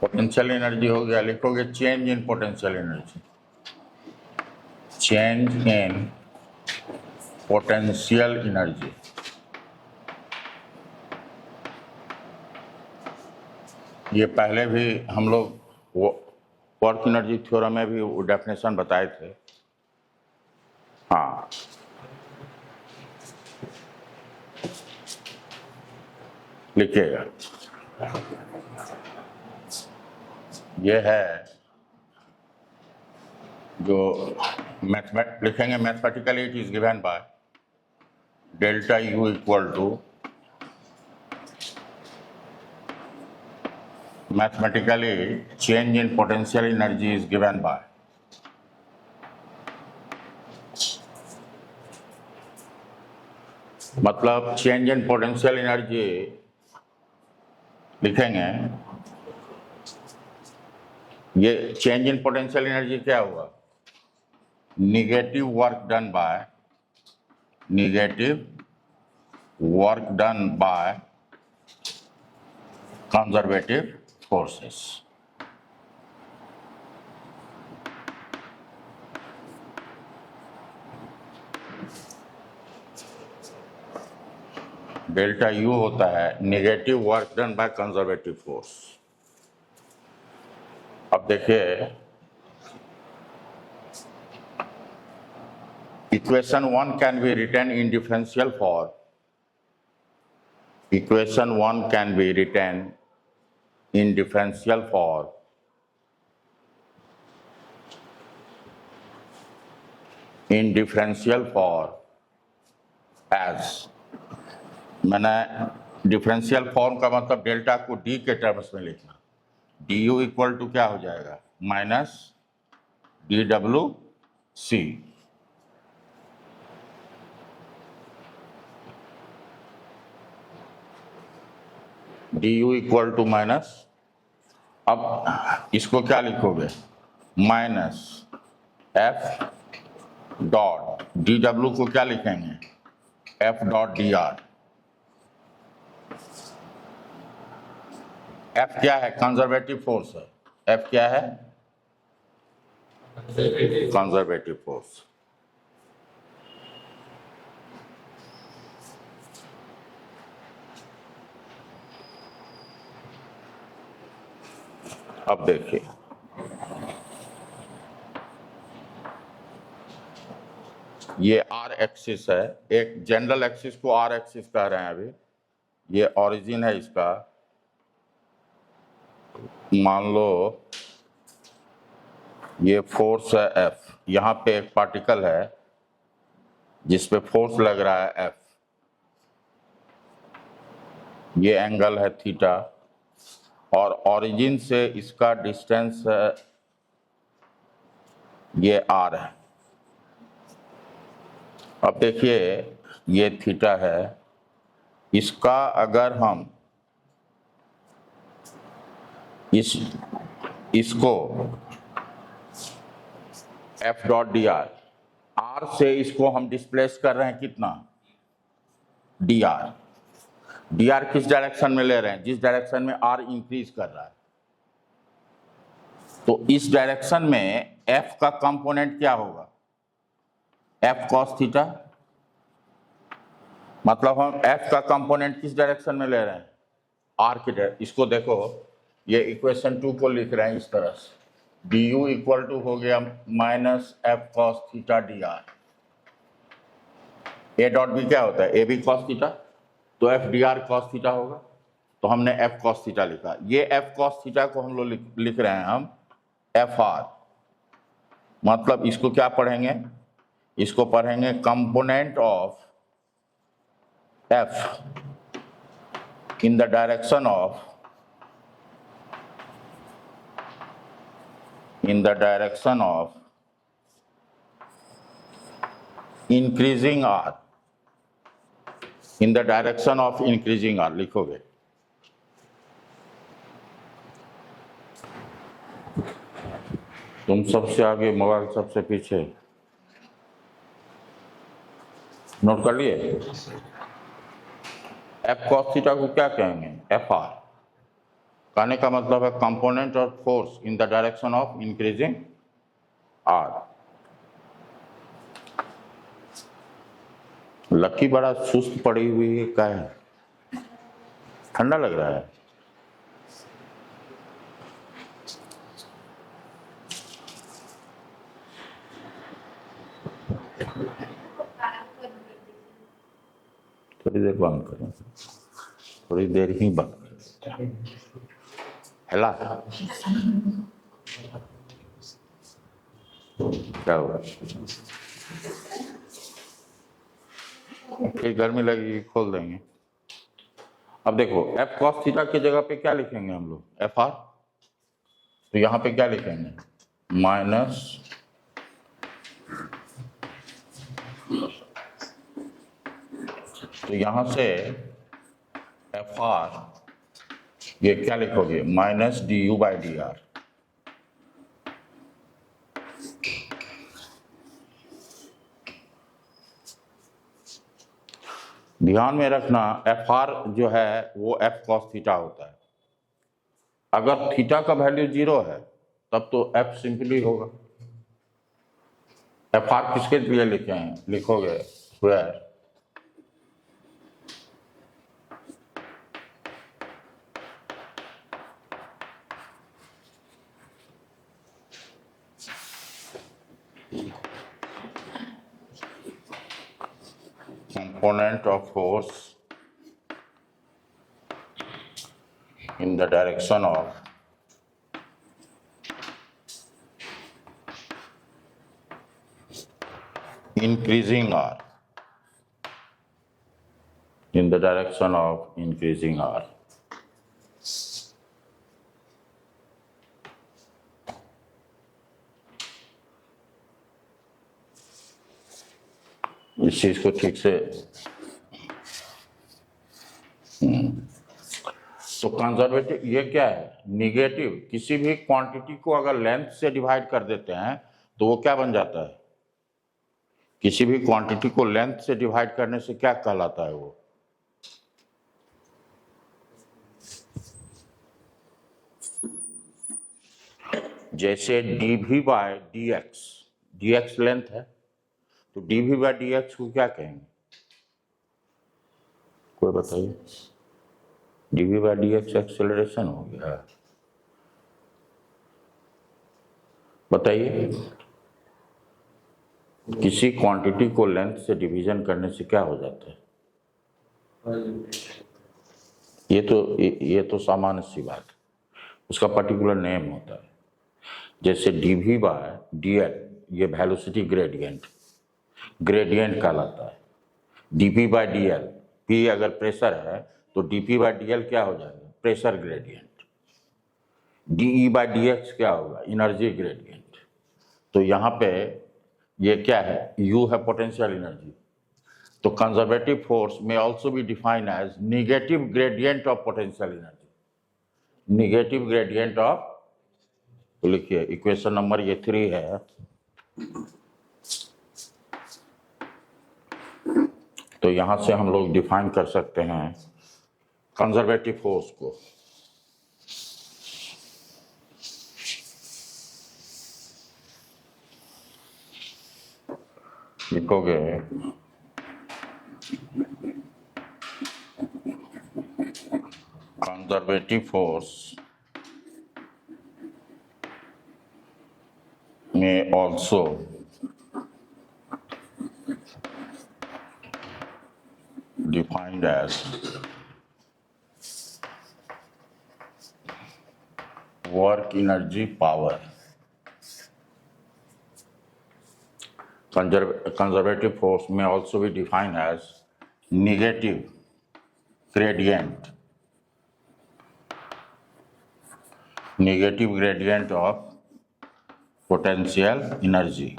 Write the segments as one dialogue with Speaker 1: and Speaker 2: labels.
Speaker 1: Potential energy हो गया, लिखोगे change in potential energy, change in potential energy. ये पहले भी हम लोग वो वर्क एनर्जी थ्योरम में भी वो डेफिनेशन बताए थे। हाँ, लिखिएगा, ये है जो लिखेंगे mathematically it is given by delta U equal to mathematically change in potential energy is given by मतलब चेंज इन पोटेंशियल एनर्जी लिखेंगे, ये चेंज इन पोटेंशियल एनर्जी क्या हुआ, negative work done by conservative forces. Delta U होता है negative work done by conservative force. अब देखिए equation 1 can be written in differential form, equation 1 can be written in differential form as, मैंने differential form का मतलब delta को D के terms में लिखना, डी यू इक्वल टू क्या हो जाएगा minus D W C, D U equal to minus, अब इसको क्या लिखोगे minus F dot D W को क्या लिखेंगे F dot D R. F क्या है कंजर्वेटिव फोर्स है, एफ क्या है कंजर्वेटिव फोर्स। अब देखिए ये आर एक्सिस है, एक जनरल एक्सिस को आर एक्सिस कह रहे हैं अभी, ये ओरिजिन है इसका, मान लो ये फोर्स है एफ, यहाँ पे एक पार्टिकल है जिस पे फोर्स लग रहा है एफ, ये एंगल है थीटा और ओरिजिन से इसका डिस्टेंस ये आर है। अब देखिए ये थीटा है, इसका अगर हम इसको F dot D R, R से इसको हम डिस्प्लेस कर रहे हैं कितना डी आर, डी आर किस डायरेक्शन में ले रहे हैं जिस डायरेक्शन में आर इंक्रीज कर रहा है, तो इस डायरेक्शन में एफ का कंपोनेंट क्या होगा एफ कॉस थीटा, मतलब हम एफ का कंपोनेंट किस डायरेक्शन में ले रहे हैं आर की डायरेक्शन। इसको देखो ये इक्वेशन 2 को लिख रहे हैं इस तरह से, डी यू इक्वल टू हो गया minus F cos theta D R, A dot B क्या होता है ए बी कॉस थीटा, तो F D R cos theta होगा, तो हमने एफ कॉस थीटा लिखा। ये एफ कॉस थीटा को हम लोग लिख रहे हैं हम एफ आर, मतलब इसको क्या पढ़ेंगे, इसको पढ़ेंगे component of F in the direction of increasing R, in the direction of increasing R लिखोगे। तुम सबसे आगे मोबाइल सबसे पीछे, नोट कर लिए। एफ कॉस थीटा को क्या कहेंगे एफ आर, कहने का मतलब है component of force in the direction of increasing R. Lucky बड़ा सुस्त पड़ी हुई है, क्या है? ठंडा लग रहा है? थोड़ी देर बंद करो, थोड़ी देर ही बंद करो। हिला क्या हुआ? फिर गर्मी लगेगी, खोल देंगे। अब देखो एफ कॉस थीटा की जगह पे क्या लिखेंगे हम लोग? F R. तो यहाँ पे क्या लिखेंगे? माइनस तो यहाँ से एफ आर ये क्या लिखोगे? Minus D you by D R. ध्यान में रखना एफ आर जो है वो एफ कॉस थीटा होता है। अगर थीटा का वैल्यू 0 है तब तो एफ सिंपली होगा। एफ आर किसके लिए लिखे हैं? लिखोगे square component of force in the direction of increasing R, in the direction of increasing R. इस चीज को ठीक से तो कंजर्वेटिव ये क्या है? निगेटिव। किसी भी क्वांटिटी को अगर लेंथ से डिवाइड कर देते हैं तो वो क्या बन जाता है? किसी भी क्वांटिटी को लेंथ से डिवाइड करने से क्या कहलाता है वो? जैसे dv by dx, dx length है तो dv बाय dx को क्या कहेंगे? कोई बताइए। dv बाय dx एक्सेलरेशन हो गया, बताइए। किसी क्वांटिटी को लेंथ से डिवीजन करने से क्या हो जाता है? ये तो सामान्य सी बात है, उसका पर्टिकुलर नेम होता है। जैसे dv बाय dl ये वेलोसिटी ग्रेडियंट कहलाता है। dp बाय dl, p अगर प्रेशर है तो dp बाय dl क्या हो जाएगा? Pressure gradient. de by dx क्या होगा? Energy gradient. तो यहाँ पे ये क्या है? u है पोटेंशियल एनर्जी। तो कंजर्वेटिव फोर्स में also be defined as negative gradient of potential energy. Negative gradient of, तो लिखिए इक्वेशन नंबर ये 3 है। तो यहां से हम लोग डिफाइन कर सकते हैं कंजर्वेटिव फोर्स को। लिखोगे कंजर्वेटिव फोर्स में also defined as work energy power. Conservative force may also be defined as negative gradient of potential energy.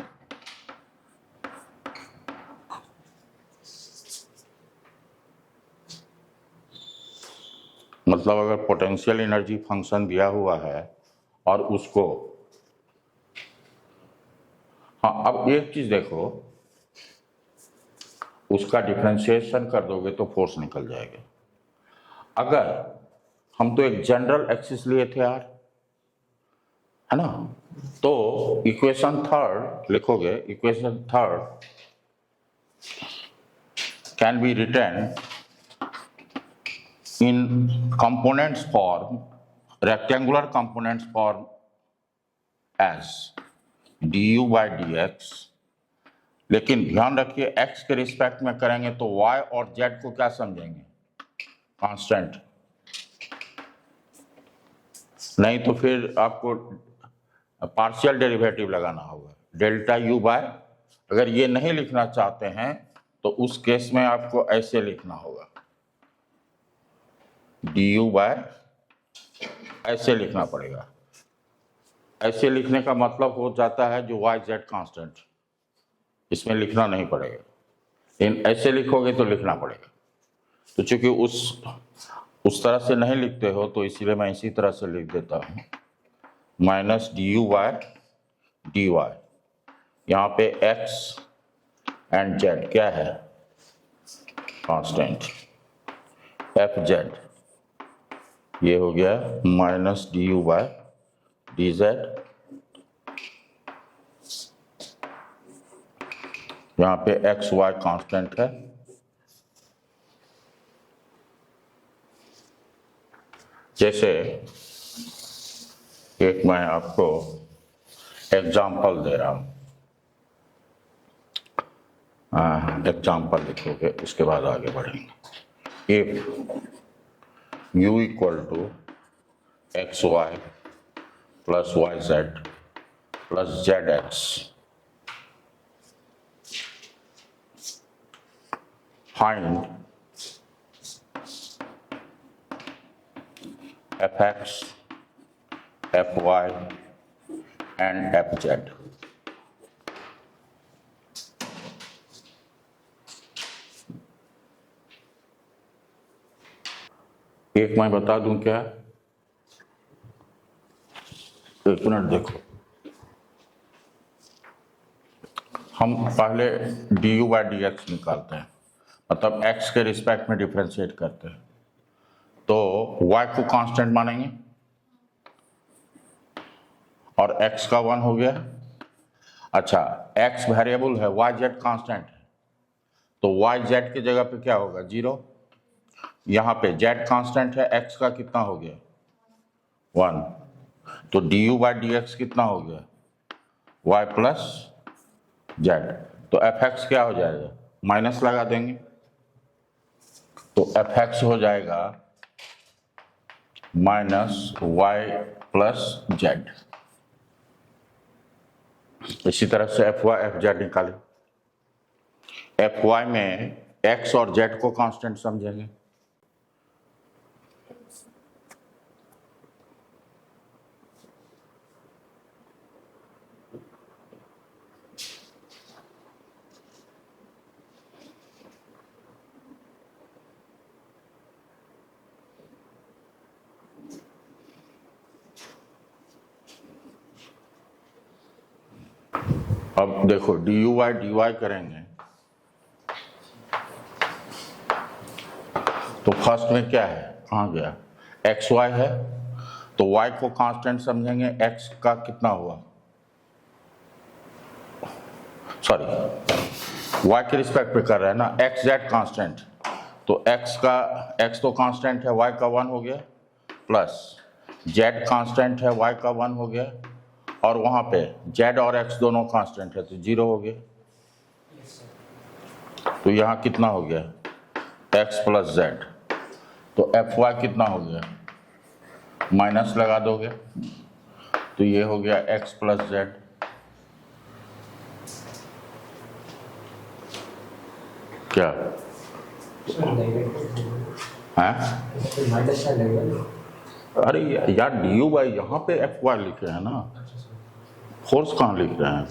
Speaker 1: मतलब अगर पोटेंशियल एनर्जी फंक्शन दिया हुआ है और उसको, हाँ अब एक चीज देखो, उसका डिफरेंशिएशन कर दोगे तो फोर्स निकल जाएगा। अगर हम तो एक जनरल एक्सिस लिए थे यार, है ना। तो इक्वेशन थर्ड लिखोगे, equation third can be written in components form, rectangular components form as du by dx, लेकिन ध्यान रखिए x के रिस्पेक्ट में करेंगे तो y और z को क्या समझेंगे, कांस्टेंट। नहीं तो फिर आपको पार्शियल डेरिवेटिव लगाना होगा, डेल्टा u बाय, अगर ये नहीं लिखना चाहते हैं तो उस केस में आपको ऐसे लिखना होगा, du बाय, ऐसे लिखना पड़ेगा। ऐसे लिखने का मतलब हो जाता है जो y z कांस्टेंट, इसमें लिखना नहीं पड़ेगा, लेकिन ऐसे लिखोगे तो लिखना पड़ेगा। तो चूंकि उस तरह से नहीं लिखते हो तो इसलिए मैं इसी तरह से लिख देता हूँ, minus D U by D Y. यहाँ पे x एंड z क्या है, कांस्टेंट, एफ जेड, ये हो गया minus D U by D Z. यहाँ पे एक्स वाई कांस्टेंट है, जैसे एक मैं आपको एग्जाम्पल दे रहा हूँ, एग्जाम्पल लिखोगे उसके बाद आगे बढ़ेंगे। If u equal to X Y plus Y Z plus Z X, find fx, fy and fz। एक मैं बता दूं क्या, एक मिनट देखो, हम पहले D you by D x निकालते हैं, मतलब x के रिस्पेक्ट में डिफ्रेंशिएट करते हैं, तो y को कांस्टेंट मानेंगे और x का 1 हो गया। अच्छा, x वेरिएबल है, y z कांस्टेंट है, तो y z की जगह पे क्या होगा, 0। यहाँ पे z कांस्टेंट है, x का कितना हो गया, 1, तो D you by D x कितना हो गया, y प्लस z, तो एफ एक्स क्या हो जाएगा, माइनस लगा देंगे, तो एफ एक्स हो जाएगा माइनस वाई प्लस जेड। इसी तरह से एफ वाई एफ जेड निकाले, एफ वाई में एक्स और जेड को कांस्टेंट समझेंगे, अब देखो D U Y D Y करेंगे तो फर्स्ट में क्या है, कहाँ गया, एक्स वाई है, तो वाई को कांस्टेंट समझेंगे, एक्स का कितना हुआ, सॉरी वाई के रिस्पेक्ट पे कर रहे हैं ना, एक्स जेड कांस्टेंट, तो एक्स तो कांस्टेंट है, वाई का 1 हो गया, प्लस जेड कांस्टेंट है, वाई का 1 हो गया, और वहां पे z और x दोनों कांस्टेंट है तो 0 हो गया, तो यहाँ कितना हो गया, x प्लस जेड, तो एफ वाई कितना हो गया, माइनस लगा दोगे तो ये हो गया x प्लस जेड, क्या है, अरे यार डी यू बाई यहाँ पे एफ वाई लिखे हैं ना, फोर्स कहाँ लिख रहे हैं,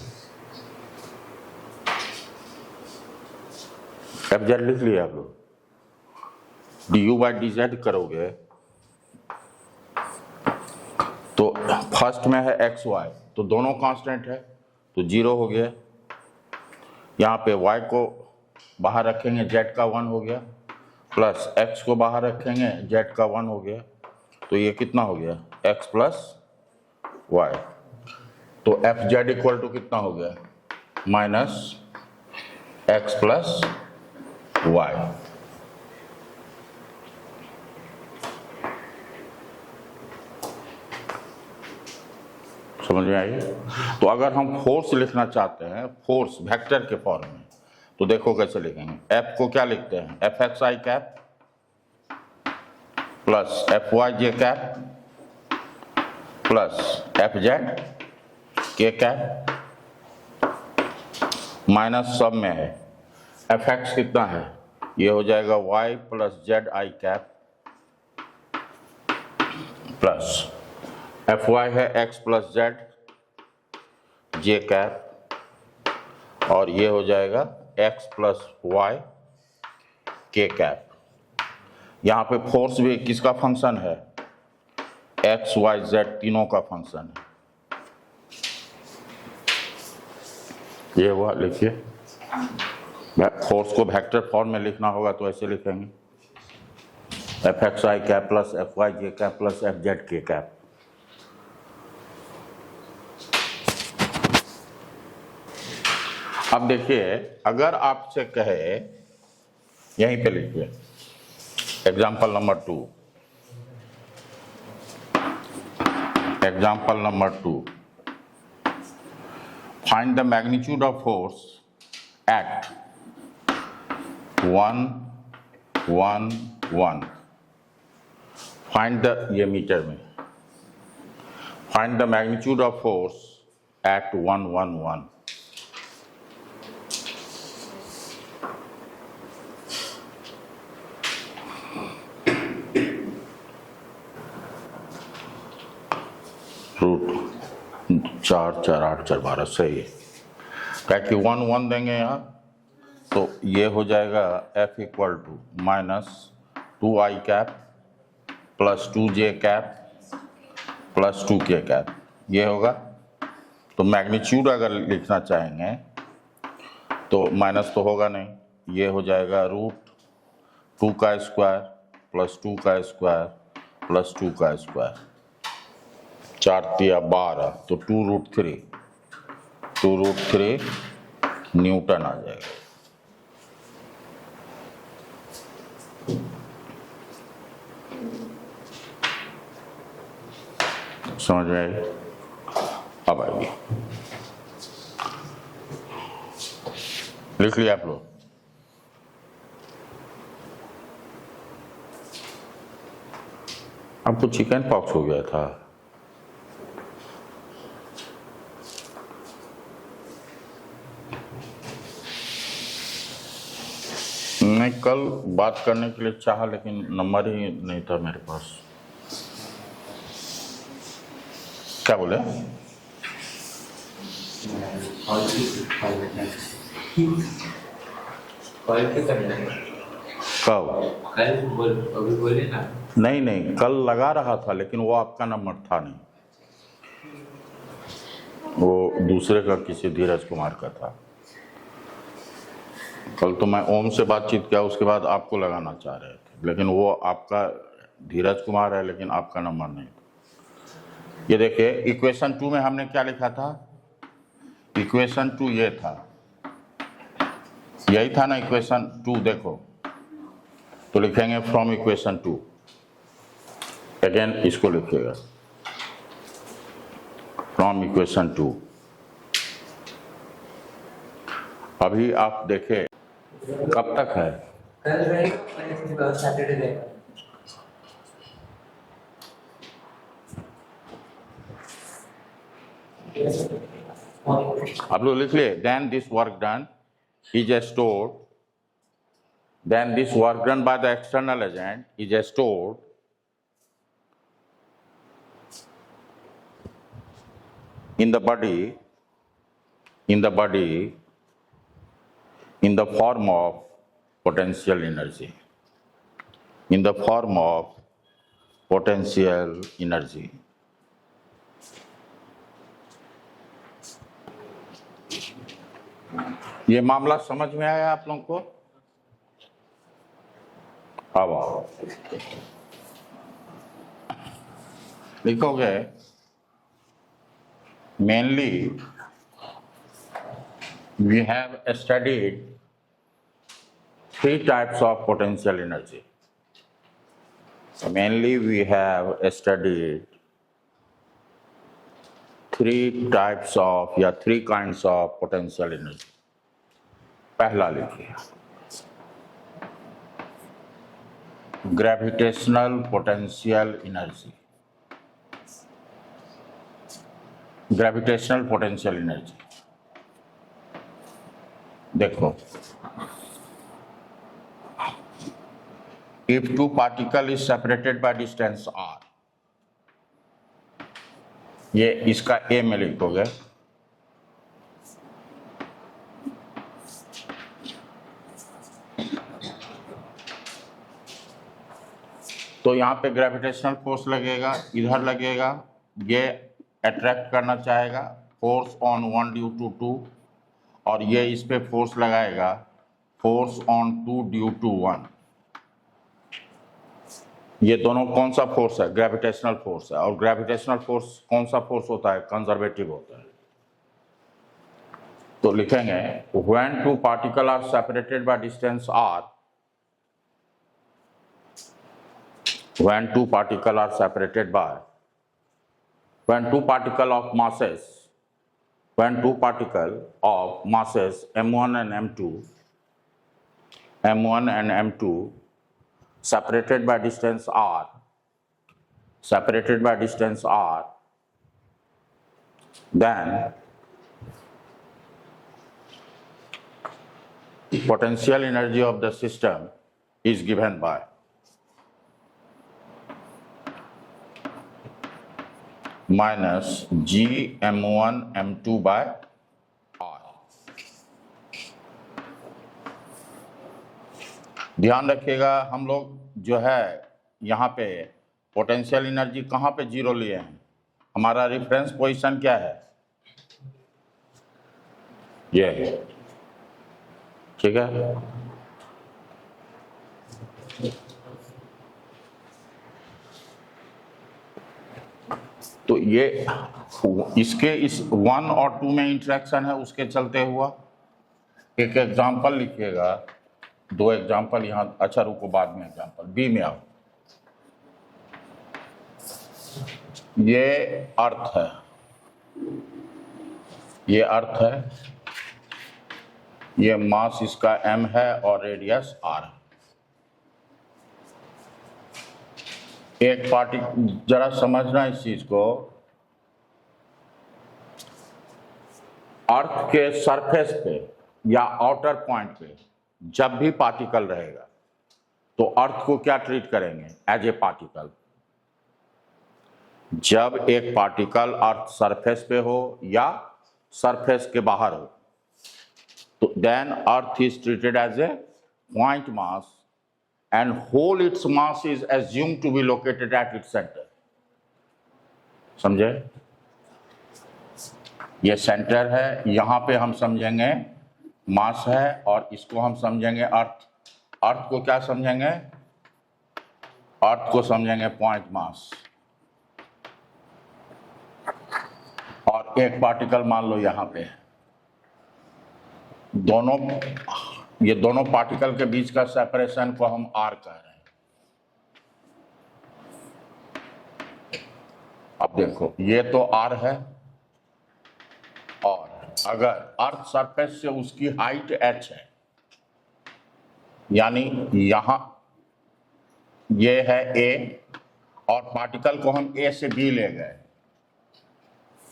Speaker 1: एफ जेड लिख लिया आप लोग, D you by D Z करोगे तो फर्स्ट में है एक्स वाई, तो दोनों कांस्टेंट है तो 0 हो गया, यहाँ पे y को बाहर रखेंगे z का 1 हो गया, प्लस x को बाहर रखेंगे z का 1 हो गया, तो ये कितना हो गया x प्लस वाई। तो एफ जेड इक्वल टू कितना हो गया माइनस x प्लस वाई। समझ में आई? तो अगर हम फोर्स लिखना चाहते हैं फोर्स वेक्टर के फॉर्म में, तो देखो कैसे लिखेंगे। एफ को क्या लिखते हैं F X I cap plus F Y J cap plus F Z K cap minus सब में है एफ एक्स कितना है, ये हो जाएगा Y plus Z I cap plus F Y है X plus Z J cap और ये हो जाएगा X plus Y K cap. यहाँ पे फोर्स भी किसका फंक्शन है, एक्स वाई जेड तीनों का फंक्शन है। ये हुआ, लिखिए। फोर्स को वेक्टर फॉर्म में लिखना होगा तो ऐसे लिखेंगे F X I cap plus F Y J cap plus F Z K cap. अब देखिए अगर आपसे कहे, यहीं पे लिखिए example number 2, example number 2, find the magnitude of force at 1 1 1। Find the, ये मीटर में, find the magnitude of force at 1 1 1। Root 4 4 8 4 12 सही है। क्या कि 1 1 देंगे यहाँ, तो ये हो जाएगा F equal to minus 2 I cap plus 2 J cap plus 2 K cap, ये होगा। तो मैग्नीट्यूड अगर लिखना चाहेंगे तो माइनस तो होगा नहीं, ये हो जाएगा रूट 2 का स्क्वायर प्लस 2 का स्क्वायर प्लस 2 का स्क्वायर, 4 तिया 12, तो 2√3 न्यूटन आ जाएगा। समझ में आई? अब आइए, लिख लिया आप लोग। आपको चिकन पॉक्स हो गया था, मैं कल बात करने के लिए चाहा लेकिन नंबर ही नहीं था मेरे पास। क्या बोले? कब?
Speaker 2: अभी बोले ना।
Speaker 1: नहीं कल लगा रहा था लेकिन वो आपका नंबर था नहीं, वो दूसरे का किसी धीरज कुमार का था। कल तो मैं ओम से बातचीत किया, उसके बाद आपको लगाना चाह रहे थे लेकिन वो आपका धीरज कुमार है लेकिन आपका नंबर नहीं था। ये देखिए इक्वेशन 2 में हमने क्या लिखा था, इक्वेशन 2 ये था, यही था ना इक्वेशन 2। देखो तो लिखेंगे फ्रॉम इक्वेशन 2, अगेन इसको लिखिएगा फ्रॉम इक्वेशन 2। अभी आप देखें कब तक है,
Speaker 2: कल रहेगा, सैटरडे रहेगा।
Speaker 1: आप लोग लिख लिए, then this work done is stored, then this work done by the external agent is stored in the body in the form of potential energy, in the form of potential energy। ये मामला समझ में आया आप लोगों को? अब आओ, लिखोगे mainly we have studied three types of potential energy. Mainly we have studied three types of या three kinds of potential energy. पहला लिखिए gravitational potential energy. Gravitational potential energy देखो, if two particle is separated by distance r, ये इसका a में लिखोगे, तो यहाँ पे ग्रेविटेशनल फोर्स लगेगा, इधर लगेगा, ये अट्रैक्ट करना चाहेगा, फोर्स ऑन 1 ड्यू टू 2, और ये इस पे फोर्स लगाएगा, फोर्स ऑन 2 ड्यू टू 1। ये दोनों कौन सा फोर्स है? ग्रेविटेशनल फोर्स है। और ग्रेविटेशनल फोर्स कौन सा फोर्स होता है? कंजर्वेटिव होता है। तो लिखेंगे when two particle are separated by distance r, when two particle are separated by, when two particle of masses m1 and m2 separated by distance r, then potential energy of the system is given by minus g m1 m2 by r। ध्यान रखिएगा, हम लोग जो है यहाँ पे potential energy कहाँ पे जीरो लिए हैं? हमारा रेफरेंस पोजीशन क्या है? ये है, ठीक है। तो ये इसके इस 1 और 2 में इंटरेक्शन है, उसके चलते हुआ एक एग्जांपल लिखिएगा, 2 एग्जांपल यहाँ, अच्छा रुको बाद में एग्जांपल बी में आओ। ये अर्थ है, ये मास इसका m है और रेडियस r है। एक पार्टिकल, जरा समझना इस चीज को, अर्थ के सरफेस पे या आउटर पॉइंट पे जब भी पार्टिकल रहेगा तो अर्थ को क्या ट्रीट करेंगे? As a particle. जब एक पार्टिकल अर्थ सरफेस पे हो या सरफेस के बाहर हो तो then earth is treated as a point mass and whole its mass is assumed to be located at its center। समझे? ये सेंटर है, यहाँ पे हम समझेंगे मास है, और इसको हम समझेंगे अर्थ। अर्थ को क्या समझेंगे? अर्थ को समझेंगे पॉइंट मास। और एक पार्टिकल मान लो यहाँ पे, ये दोनों पार्टिकल के बीच का सेपरेशन को हम r कह रहे हैं। अब देखो, ये तो r है, और अगर अर्थ सरफेस से उसकी हाइट h है, यानी यहां ये है a, और पार्टिकल को हम a से b ले गए।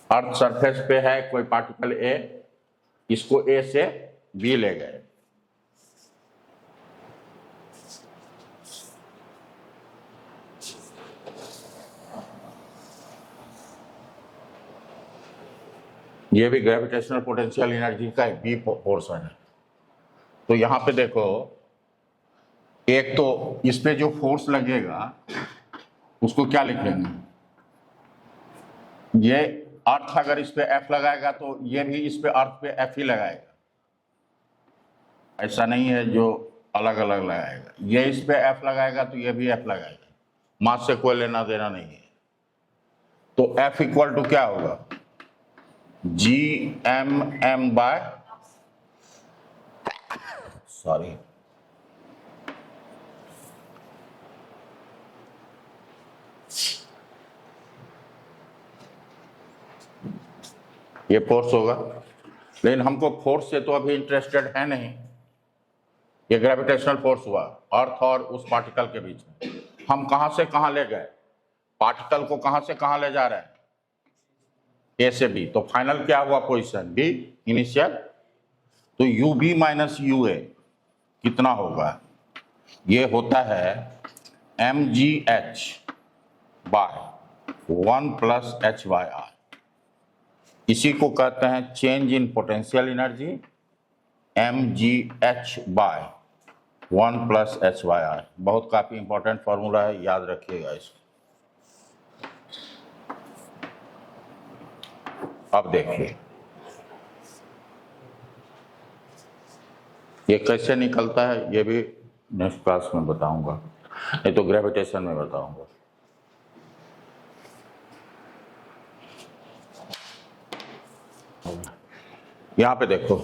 Speaker 1: अर्थ सरफेस पे है कोई पार्टिकल a, इसको a से b ले गए। ये भी ग्रेविटेशनल पोटेंशियल एनर्जी का बी पोर्शन है। तो यहाँ पे देखो, एक तो इस पे जो फोर्स लगेगा उसको क्या लिखेंगे? ये अर्थ अगर इस पे F लगाएगा तो ये भी इस पे अर्थ पे F ही लगाएगा, ऐसा नहीं है जो अलग अलग लगाएगा। ये इस पे F लगाएगा तो ये भी F लगाएगा, मास से कोई लेना देना नहीं है। तो F इक्वल टू क्या होगा, जी एम बाय, सॉरी, ये फोर्स होगा, लेकिन हमको फोर्स से तो अभी इंटरेस्टेड है नहीं। ये ग्रेविटेशनल फोर्स हुआ अर्थ और उस पार्टिकल के बीच में। हम कहां से कहां ले गए, पार्टिकल को कहां से कहां ले जा रहे हैं, ए से बी। तो फाइनल क्या हुआ पोजीशन, बी इनिशियल। तो U B minus U A कितना होगा, ये होता है M G H by 1 plus H by R. इसी को कहते हैं change in potential energy, M G H by 1 plus H by R. बहुत काफी इंपॉर्टेंट फॉर्मूला है, याद रखिएगा इसको। अब देखिए ये कैसे निकलता है, ये भी नेक्स्ट क्लास में बताऊंगा, नहीं तो ग्रेविटेशन में बताऊंगा। यहां पे देखो,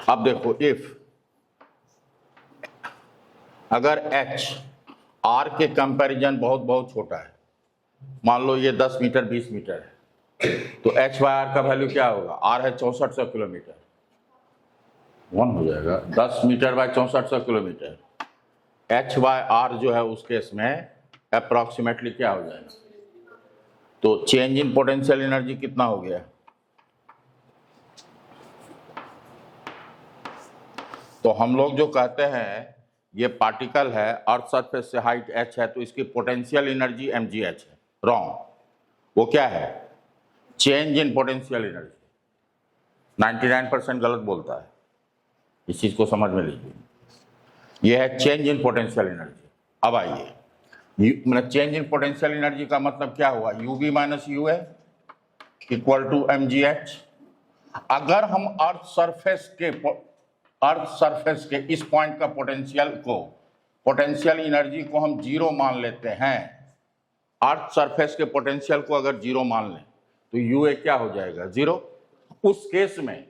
Speaker 1: अब देखो इफ अगर h r के कंपैरिजन बहुत बहुत छोटा है, मान लो ये 10 मीटर 20 मीटर है, तो h बाय आर का वैल्यू क्या होगा, r है 6400 किलोमीटर, 1 हो जाएगा 10 meter by 6400 kilometer. h by R जो है उस केस में अप्रोक्सीमेटली क्या हो जाएगा, तो चेंज इन पोटेंशियल एनर्जी कितना हो गया, तो हम लोग जो कहते हैं ये पार्टिकल है, अर्थ सरफेस से हाइट h है, तो इसकी पोटेंशियल एनर्जी mgh है। रॉन्ग, वो क्या है, चेंज इन पोटेंशियल एनर्जी। 99% गलत बोलता है, इस चीज को समझ में लीजिए। ये है चेंज इन पोटेंशियल एनर्जी। अब आइए, मतलब चेंज इन पोटेंशियल एनर्जी का मतलब क्या हुआ, U B minus U A equal to M G H. अगर हम अर्थ सरफेस के इस पॉइंट का पोटेंशियल एनर्जी को हम जीरो मान लेते हैं, अर्थ सरफेस के पोटेंशियल को अगर जीरो मान लें तो यू ए क्या हो जाएगा, जीरो। उस केस में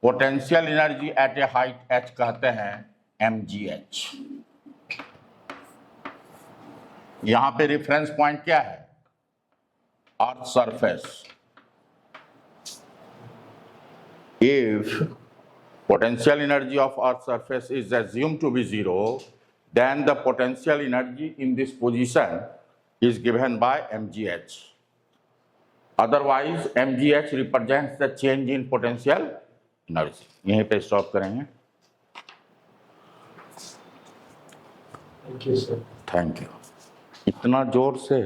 Speaker 1: potential energy at A height H कहते हैं mgh। यहां पे रेफरेंस पॉइंट क्या है, earth surface. If potential energy of earth surface is assumed to be zero, then the potential energy in this position is given by mgh. Otherwise mgh represents the change in potential energy। यहीं पे stop करेंगे।
Speaker 2: Thank you sir.
Speaker 1: Thank you. इतना जोर से